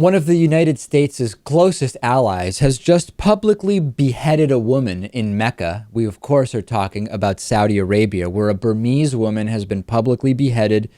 One of the United States' closest allies has just publicly beheaded a woman in Mecca. We, of course, are talking about Saudi Arabia, where a Burmese woman has been publicly beheaded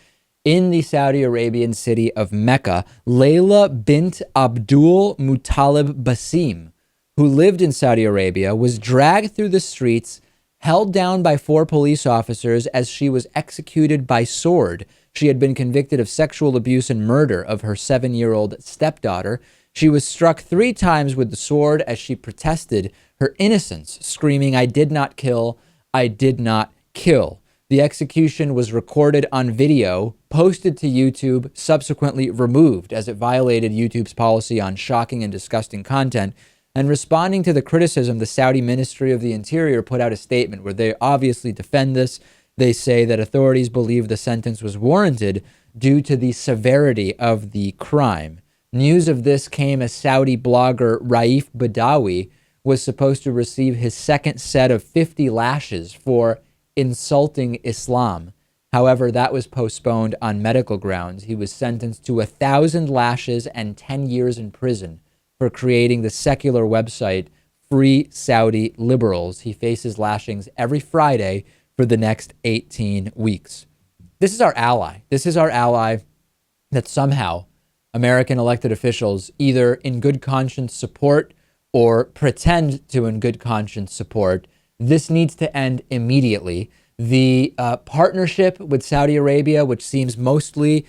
in the Saudi Arabian city of Mecca. Layla bint Abdul Muttalib Basim, who lived in Saudi Arabia, was dragged through the streets, held down by 4 police officers as she was executed by sword. She had been convicted of sexual abuse and murder of her 7-year-old stepdaughter. She was struck 3 times with the sword as she protested her innocence, screaming, "I did not kill, I did not kill." The execution was recorded on video, posted to YouTube, subsequently removed as it violated YouTube's policy on shocking and disgusting content. And responding to the criticism, the Saudi Ministry of the Interior put out a statement where they obviously defend this. They say that authorities believe the sentence was warranted due to the severity of the crime. News of this came as Saudi blogger Raif Badawi was supposed to receive his second set of 50 lashes for insulting Islam. However, that was postponed on medical grounds. He was sentenced to 1,000 lashes and 10 years in prison for creating the secular website Free Saudi Liberals. He faces lashings every Friday for the next 18 weeks. This is our ally. This is our ally that somehow American elected officials either in good conscience support or pretend to in good conscience support. This needs to end immediately. The partnership with Saudi Arabia, which seems mostly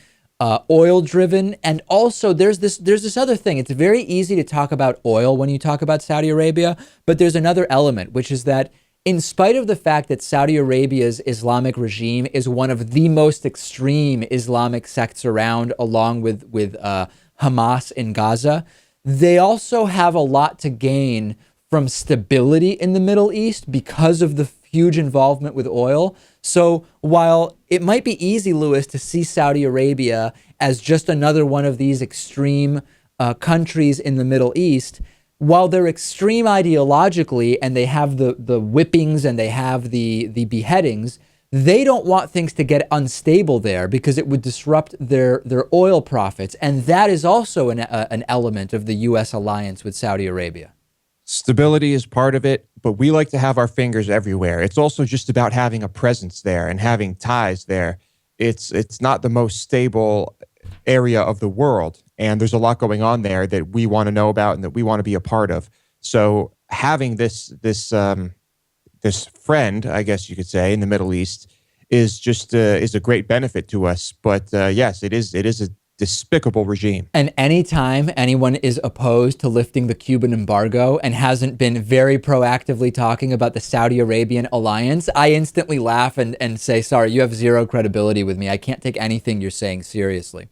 oil driven. And also there's this other thing. It's very easy to talk about oil when you talk about Saudi Arabia, but there's another element, which is that in spite of the fact that Saudi Arabia's Islamic regime is one of the most extreme Islamic sects around, along with Hamas in Gaza, they also have a lot to gain from stability in the Middle East because of the huge involvement with oil. So while it might be easy, Lewis, to see Saudi Arabia as just another one of these extreme countries in the Middle East, while they're extreme ideologically and they have the whippings and they have the beheadings, they don't want things to get unstable there because it would disrupt their oil profits. And that is also an element of the U.S. alliance with Saudi Arabia. Stability is part of it, but we like to have our fingers everywhere. It's also just about having a presence there and having ties there. It's not the most stable area of the world, and there's a lot going on there that we want to know about and that we want to be a part of. So having this friend, I guess you could say, in the Middle East is just is a great benefit to us. But yes, it is a despicable regime. And anytime anyone is opposed to lifting the Cuban embargo and hasn't been very proactively talking about the Saudi Arabian alliance, I instantly laugh and say, sorry, you have zero credibility with me. I can't take anything you're saying seriously.